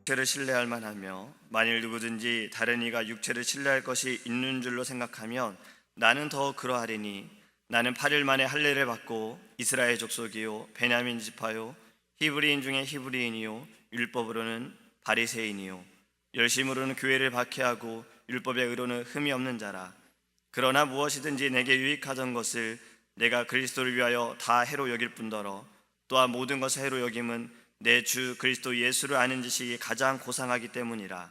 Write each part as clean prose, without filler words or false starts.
육체를 신뢰할 만하며 만일 누구든지 다른 이가 육체를 신뢰할 것이 있는 줄로 생각하면 나는 더 그러하리니 나는 8일 만에 할례를 받고 이스라엘 족속이요 베냐민 지파요 히브리인 중에 히브리인이요 율법으로는 바리새인이요 열심으로는 교회를 박해하고 율법의 의로는 흠이 없는 자라. 그러나 무엇이든지 내게 유익하던 것을 내가 그리스도를 위하여 다 해로 여길 뿐더러 또한 모든 것을 해로 여김은 내 주 그리스도 예수를 아는 지식이 가장 고상하기 때문이라.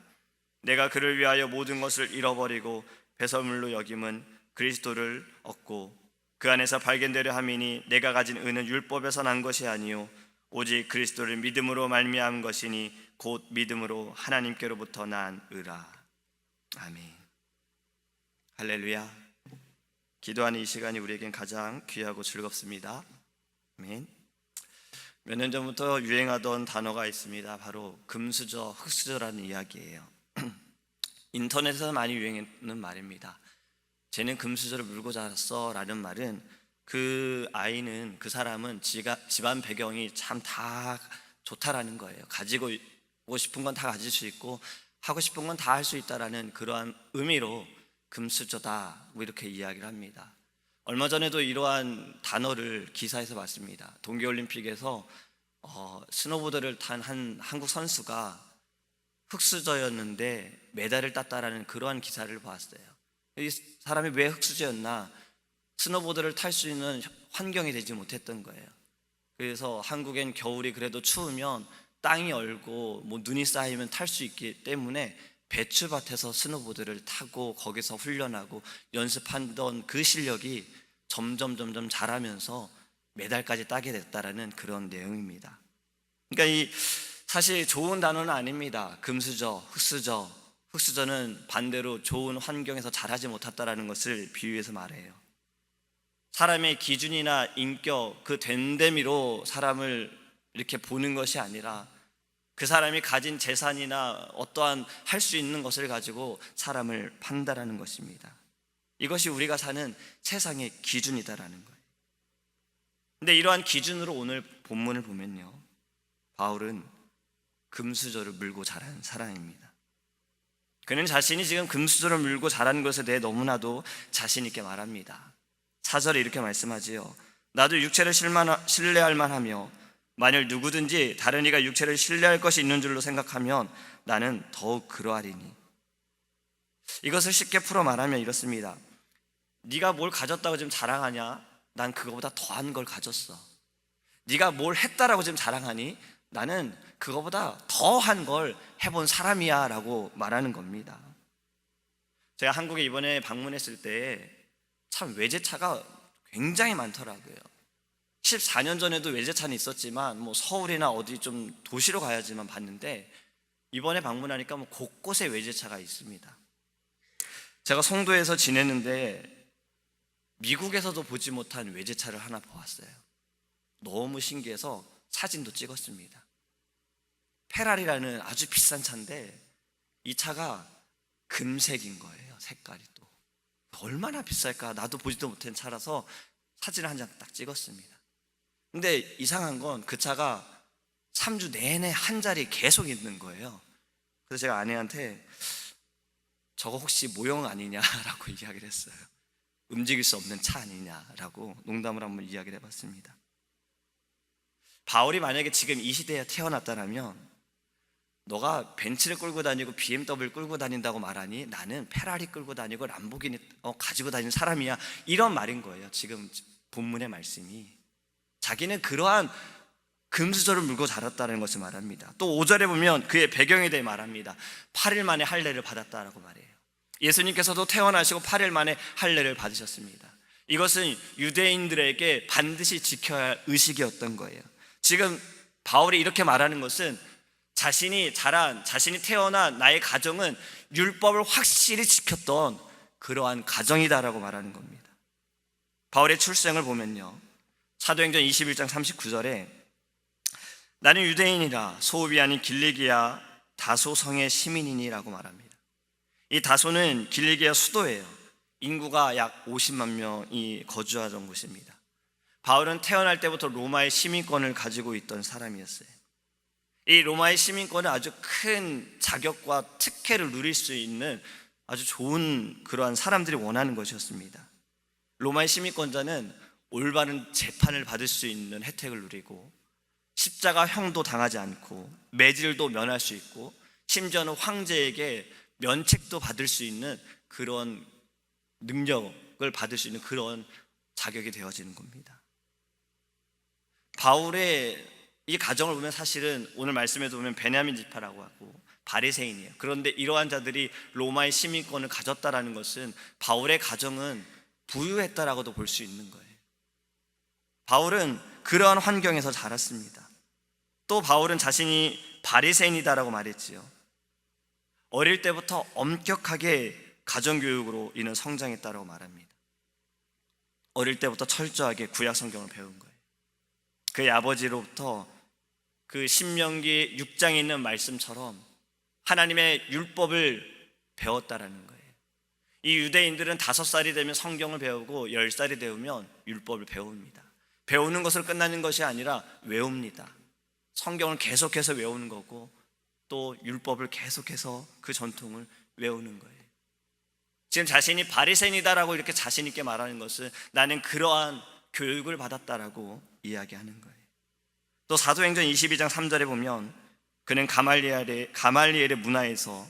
내가 그를 위하여 모든 것을 잃어버리고 배설물로 여김은 그리스도를 얻고 그 안에서 발견되려 함이니 내가 가진 의는 율법에서 난 것이 아니요 오직 그리스도를 믿음으로 말미암은 것이니 곧 믿음으로 하나님께로부터 난 의라. 아멘. 할렐루야. 기도하는 이 시간이 우리에겐 가장 귀하고 즐겁습니다. 아멘. 몇 년 전부터 유행하던 단어가 있습니다. 바로 금수저, 흙수저라는 이야기예요. 인터넷에서 많이 유행하는 말입니다. 쟤는 금수저를 물고 자랐어 라는 말은 그 아이는, 그 사람은 집안 배경이 참 다 좋다라는 거예요. 가지고 싶은 건 다 가질 수 있고 하고 싶은 건 다 할 수 있다라는 그러한 의미로 금수저다 뭐 이렇게 이야기를 합니다. 얼마 전에도 이러한 단어를 기사에서 봤습니다. 동계올림픽에서 스노보드를 탄 한 한국 선수가 흙수저였는데 메달을 땄다라는 그러한 기사를 봤어요. 이 사람이 왜 흙수저였나? 스노보드를 탈 수 있는 환경이 되지 못했던 거예요. 그래서 한국엔 겨울이 그래도 추우면 땅이 얼고 뭐 눈이 쌓이면 탈 수 있기 때문에 배추밭에서 스노보드를 타고 거기서 훈련하고 연습하던 그 실력이 점점 자라면서 메달까지 따게 됐다라는 그런 내용입니다. 그러니까 사실 좋은 단어는 아닙니다. 금수저, 흙수저. 흙수저는 반대로 좋은 환경에서 자라지 못했다라는 것을 비유해서 말해요. 사람의 기준이나 인격, 그 된데미로 사람을 이렇게 보는 것이 아니라 그 사람이 가진 재산이나 어떠한 할 수 있는 것을 가지고 사람을 판단하는 것입니다. 이것이 우리가 사는 세상의 기준이다라는 거예요. 근데 이러한 기준으로 오늘 본문을 보면요, 바울은 금수저를 물고 자란 사람입니다. 그는 자신이 지금 금수저를 물고 자란 것에 대해 너무나도 자신 있게 말합니다. 4절에 이렇게 말씀하지요. 나도 육체를 신뢰할 만하며 만일 누구든지 다른 이가 육체를 신뢰할 것이 있는 줄로 생각하면 나는 더욱 그러하리니. 이것을 쉽게 풀어 말하면 이렇습니다. 네가 뭘 가졌다고 지금 자랑하냐? 난 그거보다 더한 걸 가졌어. 네가 뭘 했다라고 지금 자랑하니? 나는 그거보다 더한 걸 해본 사람이야 라고 말하는 겁니다. 제가 한국에 이번에 방문했을 때 참 외제차가 굉장히 많더라고요. 14년 전에도 외제차는 있었지만 뭐 서울이나 어디 좀 도시로 가야지만 봤는데 이번에 방문하니까 뭐 곳곳에 외제차가 있습니다. 제가 송도에서 지냈는데 미국에서도 보지 못한 외제차를 하나 보았어요. 너무 신기해서 사진도 찍었습니다. 페라리라는 아주 비싼 차인데 이 차가 금색인 거예요. 색깔이 또 얼마나 비쌀까? 나도 보지도 못한 차라서 사진을 한 장 딱 찍었습니다. 근데 이상한 건 그 차가 3주 내내 한 자리에 계속 있는 거예요. 그래서 제가 아내한테 저거 혹시 모형 아니냐라고 이야기를 했어요. 움직일 수 없는 차 아니냐라고 농담을 한번 이야기를 해봤습니다. 바울이 만약에 지금 이 시대에 태어났다면 너가 벤츠를 끌고 다니고 BMW 끌고 다닌다고 말하니 나는 페라리 끌고 다니고 람보기니 가지고 다니는 사람이야, 이런 말인 거예요. 지금 본문의 말씀이 자기는 그러한 금수저를 물고 자랐다는 것을 말합니다. 또 5절에 보면 그의 배경에 대해 말합니다. 8일 만에 할례를 받았다라고 말해요. 예수님께서도 태어나시고 8일 만에 할례를 받으셨습니다. 이것은 유대인들에게 반드시 지켜야 할 의식이었던 거예요. 지금 바울이 이렇게 말하는 것은 자신이 태어난 나의 가정은 율법을 확실히 지켰던 그러한 가정이다라고 말하는 겁니다. 바울의 출생을 보면요, 사도행전 21장 39절에 나는 유대인이라 소읍이 아닌 길리기아 다소 성의 시민이니라고 말합니다. 이 다소는 길리기아 수도예요. 인구가 약 50만 명이 거주하던 곳입니다. 바울은 태어날 때부터 로마의 시민권을 가지고 있던 사람이었어요. 이 로마의 시민권은 아주 큰 자격과 특혜를 누릴 수 있는 아주 좋은 그러한 사람들이 원하는 것이었습니다. 로마의 시민권자는 올바른 재판을 받을 수 있는 혜택을 누리고 십자가형도 당하지 않고 매질도 면할 수 있고 심지어는 황제에게 면책도 받을 수 있는 그런 능력을 받을 수 있는 그런 자격이 되어지는 겁니다. 바울의 이 가정을 보면 사실은 오늘 말씀에도 보면 베냐민 지파라고 하고 바리새인이에요. 그런데 이러한 자들이 로마의 시민권을 가졌다라는 것은 바울의 가정은 부유했다라고도 볼 수 있는 거예요. 바울은 그러한 환경에서 자랐습니다. 또 바울은 자신이 바리새인이다라고 말했지요. 어릴 때부터 엄격하게 가정교육으로 이는 성장했다라고 말합니다. 어릴 때부터 철저하게 구약 성경을 배운 거예요. 그의 아버지로부터 그 신명기 6장에 있는 말씀처럼 하나님의 율법을 배웠다라는 거예요. 이 유대인들은 5살이 되면 성경을 배우고 10살이 되면 율법을 배웁니다. 배우는 것으로 끝나는 것이 아니라 외웁니다. 성경을 계속해서 외우는 거고 또 율법을 계속해서 그 전통을 외우는 거예요. 지금 자신이 바리새인이다라고 이렇게 자신 있게 말하는 것은 나는 그러한 교육을 받았다라고 이야기하는 거예요. 또 사도행전 22장 3절에 보면 그는 가말리엘의 문화에서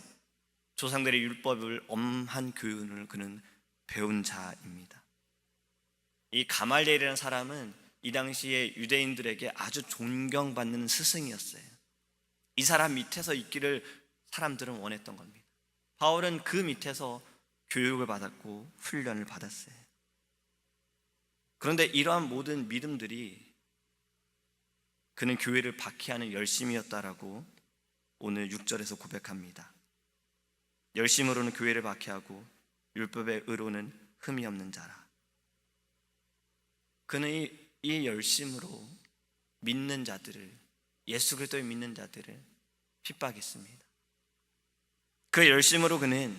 조상들의 율법을 엄한 교훈을 그는 배운 자입니다. 이 가말리엘이라는 사람은 이 당시에 유대인들에게 아주 존경받는 스승이었어요. 이 사람 밑에서 있기를 사람들은 원했던 겁니다. 바울은 그 밑에서 교육을 받았고 훈련을 받았어요. 그런데 이러한 모든 믿음들이 그는 교회를 박해하는 열심이었다라고 오늘 6절에서 고백합니다. 열심으로는 교회를 박해하고 율법의 의로는 흠이 없는 자라. 그는 이 열심으로 믿는 자들을, 예수 그리스도를 믿는 자들을 핍박했습니다. 그 열심으로 그는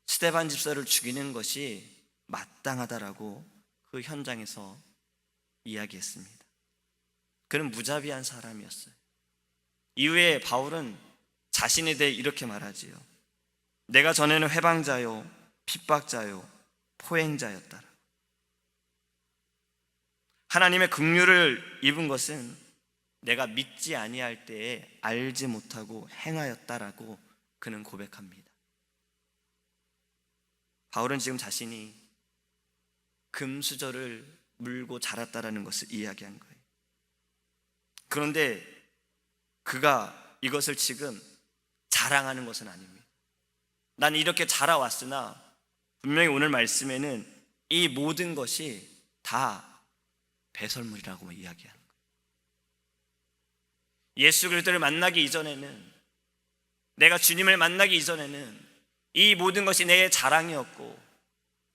스데반 집사를 죽이는 것이 마땅하다라고 그 현장에서 이야기했습니다. 그는 무자비한 사람이었어요. 이후에 바울은 자신에 대해 이렇게 말하지요. 내가 전에는 회방자요, 핍박자요, 포행자였다라. 하나님의 긍휼을 입은 것은 내가 믿지 아니할 때에 알지 못하고 행하였다라고 그는 고백합니다. 바울은 지금 자신이 금수저를 물고 자랐다라는 것을 이야기한 거예요. 그런데 그가 이것을 지금 자랑하는 것은 아닙니다. 나는 이렇게 자라왔으나 분명히 오늘 말씀에는 이 모든 것이 다 배설물이라고 이야기하는 거예요. 예수 그리스도를 만나기 이전에는, 내가 주님을 만나기 이전에는 이 모든 것이 내 자랑이었고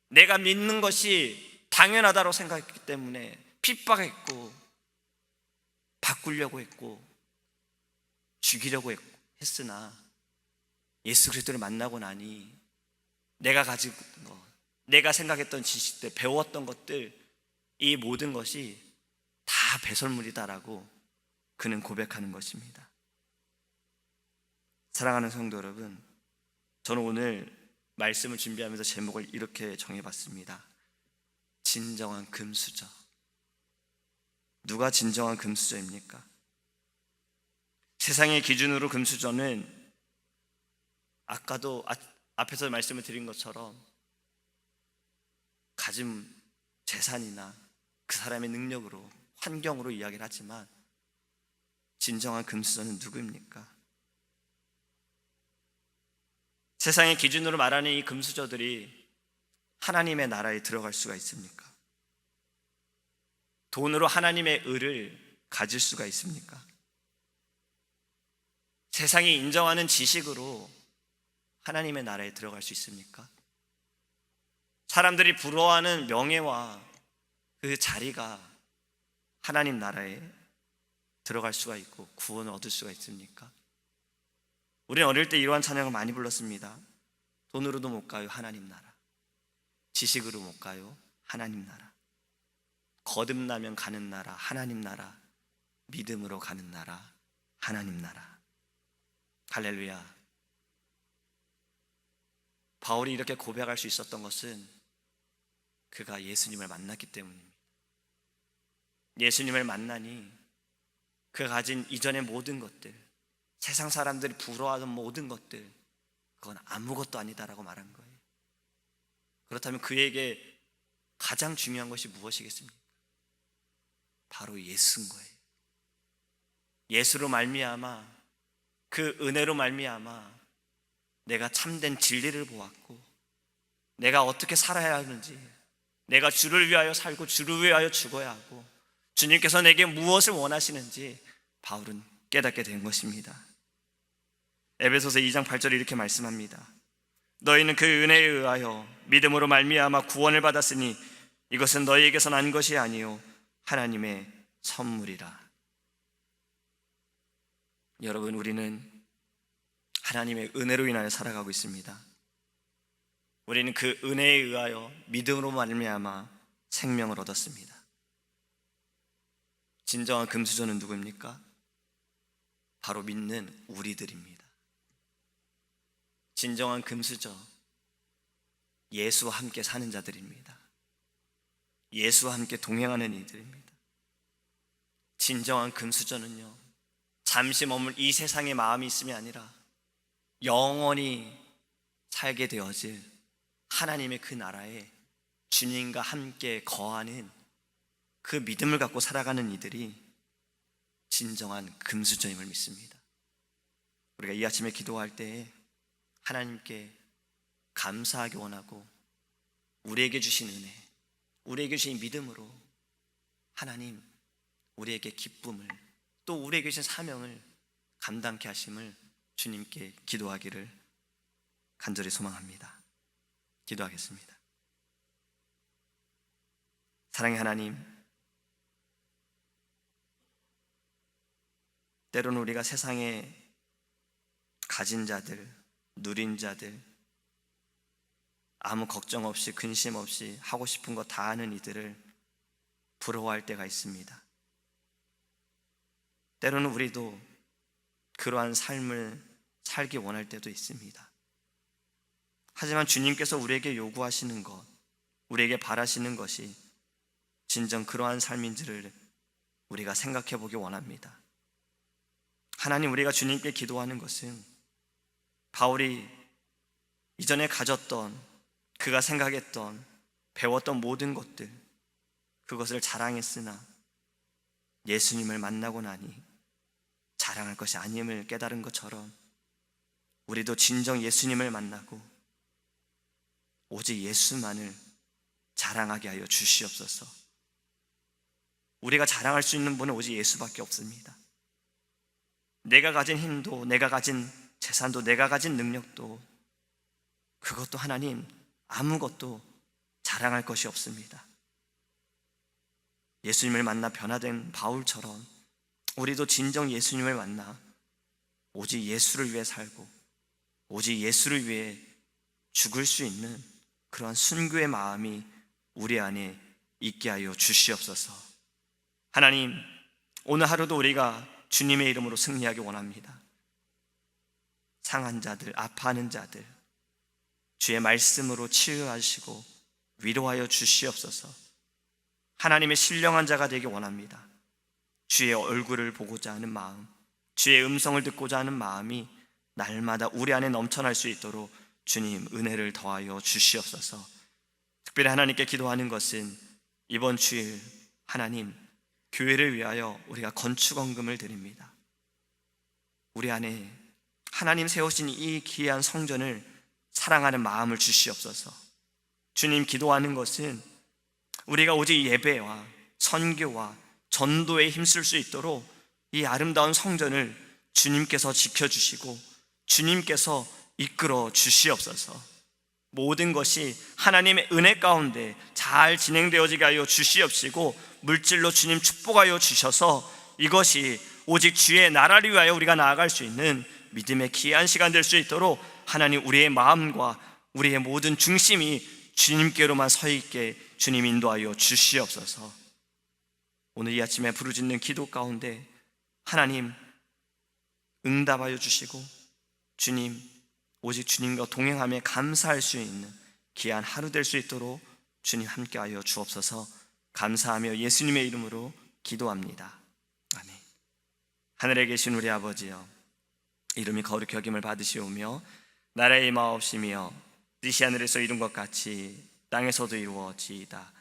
내가 믿는 것이 당연하다고 생각했기 때문에 핍박했고 바꾸려고 했고 죽이려고 했으나 예수 그리스도를 만나고 나니 내가 가지고 있던 것, 내가 생각했던 지식들, 배웠던 것들, 이 모든 것이 다 배설물이다라고 그는 고백하는 것입니다. 사랑하는 성도 여러분, 저는 오늘 말씀을 준비하면서 제목을 이렇게 정해봤습니다. 진정한 금수저. 누가 진정한 금수저입니까? 세상의 기준으로 금수저는 아까도 앞에서 말씀을 드린 것처럼 가진 재산이나 그 사람의 능력으로, 환경으로 이야기를 하지만 진정한 금수저는 누구입니까? 세상의 기준으로 말하는 이 금수저들이 하나님의 나라에 들어갈 수가 있습니까? 돈으로 하나님의 의를 가질 수가 있습니까? 세상이 인정하는 지식으로 하나님의 나라에 들어갈 수 있습니까? 사람들이 부러워하는 명예와 그 자리가 하나님 나라에 들어갈 수가 있고 구원을 얻을 수가 있습니까? 우리는 어릴 때 이러한 찬양을 많이 불렀습니다. 돈으로도 못 가요, 하나님 나라. 지식으로 못 가요, 하나님 나라. 거듭나면 가는 나라, 하나님 나라. 믿음으로 가는 나라, 하나님 나라. 할렐루야. 바울이 이렇게 고백할 수 있었던 것은 그가 예수님을 만났기 때문입니다. 예수님을 만나니 그가 가진 이전의 모든 것들, 세상 사람들이 부러워하던 모든 것들, 그건 아무것도 아니다라고 말한 거예요. 그렇다면 그에게 가장 중요한 것이 무엇이겠습니까? 바로 예수인 거예요. 예수로 말미암아, 그 은혜로 말미암아 내가 참된 진리를 보았고, 내가 어떻게 살아야 하는지, 내가 주를 위하여 살고 주를 위하여 죽어야 하고, 주님께서 내게 무엇을 원하시는지 바울은 깨닫게 된 것입니다. 에베소서 2장 8절에 이렇게 말씀합니다. 너희는 그 은혜에 의하여 믿음으로 말미암아 구원을 받았으니 이것은 너희에게서 난 것이 아니요 하나님의 선물이라. 여러분, 우리는 하나님의 은혜로 인하여 살아가고 있습니다. 우리는 그 은혜에 의하여 믿음으로 말미암아 생명을 얻었습니다. 진정한 금수저는 누구입니까? 바로 믿는 우리들입니다. 진정한 금수저, 예수와 함께 사는 자들입니다. 예수와 함께 동행하는 이들입니다. 진정한 금수저는요, 잠시 머물 이 세상의 마음이 있음이 아니라 영원히 살게 되어질 하나님의 그 나라에 주님과 함께 거하는 그 믿음을 갖고 살아가는 이들이 진정한 금수저임을 믿습니다. 우리가 이 아침에 기도할 때에 하나님께 감사하기 원하고, 우리에게 주신 은혜, 우리에게 주신 믿음으로 하나님 우리에게 기쁨을, 또 우리에게 주신 사명을 감당케 하심을 주님께 기도하기를 간절히 소망합니다. 기도하겠습니다. 사랑의 하나님, 때로는 우리가 세상에 가진 자들, 누린 자들, 아무 걱정 없이 근심 없이 하고 싶은 거 다 하는 이들을 부러워할 때가 있습니다. 때로는 우리도 그러한 삶을 살기 원할 때도 있습니다. 하지만 주님께서 우리에게 요구하시는 것, 우리에게 바라시는 것이 진정 그러한 삶인지를 우리가 생각해 보기 원합니다. 하나님, 우리가 주님께 기도하는 것은 바울이 이전에 가졌던, 그가 생각했던, 배웠던 모든 것들, 그것을 자랑했으나 예수님을 만나고 나니 자랑할 것이 아님을 깨달은 것처럼 우리도 진정 예수님을 만나고 오직 예수만을 자랑하게 하여 주시옵소서. 우리가 자랑할 수 있는 분은 오직 예수밖에 없습니다. 내가 가진 힘도, 내가 가진 재산도, 내가 가진 능력도, 그것도 하나님 아무것도 자랑할 것이 없습니다. 예수님을 만나 변화된 바울처럼 우리도 진정 예수님을 만나 오직 예수를 위해 살고 오직 예수를 위해 죽을 수 있는 그러한 순교의 마음이 우리 안에 있게 하여 주시옵소서. 하나님, 오늘 하루도 우리가 주님의 이름으로 승리하기 원합니다. 상한 자들, 아파하는 자들, 주의 말씀으로 치유하시고 위로하여 주시옵소서. 하나님의 신령한 자가 되기 원합니다. 주의 얼굴을 보고자 하는 마음, 주의 음성을 듣고자 하는 마음이 날마다 우리 안에 넘쳐날 수 있도록 주님 은혜를 더하여 주시옵소서. 특별히 하나님께 기도하는 것은 이번 주일 하나님 교회를 위하여 우리가 건축원금을 드립니다. 우리 안에 하나님 세우신 이 귀한 성전을 사랑하는 마음을 주시옵소서. 주님, 기도하는 것은 우리가 오직 예배와 선교와 전도에 힘쓸 수 있도록 이 아름다운 성전을 주님께서 지켜주시고 주님께서 이끌어 주시옵소서. 모든 것이 하나님의 은혜 가운데 잘 진행되어지게 하여 주시옵시고 물질로 주님 축복하여 주셔서 이것이 오직 주의 나라를 위하여 우리가 나아갈 수 있는 믿음의 귀한 시간 될 수 있도록 하나님 우리의 마음과 우리의 모든 중심이 주님께로만 서 있게 주님 인도하여 주시옵소서. 오늘 이 아침에 부르짖는 기도 가운데 하나님 응답하여 주시고 주님, 오직 주님과 동행하며 감사할 수 있는 귀한 하루 될 수 있도록 주님 함께하여 주옵소서. 감사하며 예수님의 이름으로 기도합니다. 아멘. 하늘에 계신 우리 아버지여, 이름이 거룩히 여김을 받으시오며 나라의 임하옵시며 뜻이 하늘에서 이룬 것 같이 땅에서도 이루어지이다.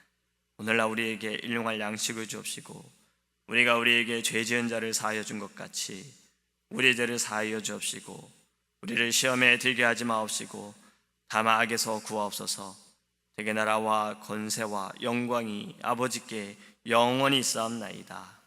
오늘날 우리에게 일용할 양식을 주옵시고 우리가 우리에게 죄 지은 자를 사하여 준 것 같이 우리의 죄를 사하여 주옵시고 우리를 시험에 들게 하지 마옵시고 다만 악에서 구하옵소서. 되게 나라와 권세와 영광이 아버지께 영원히 있사옵나이다.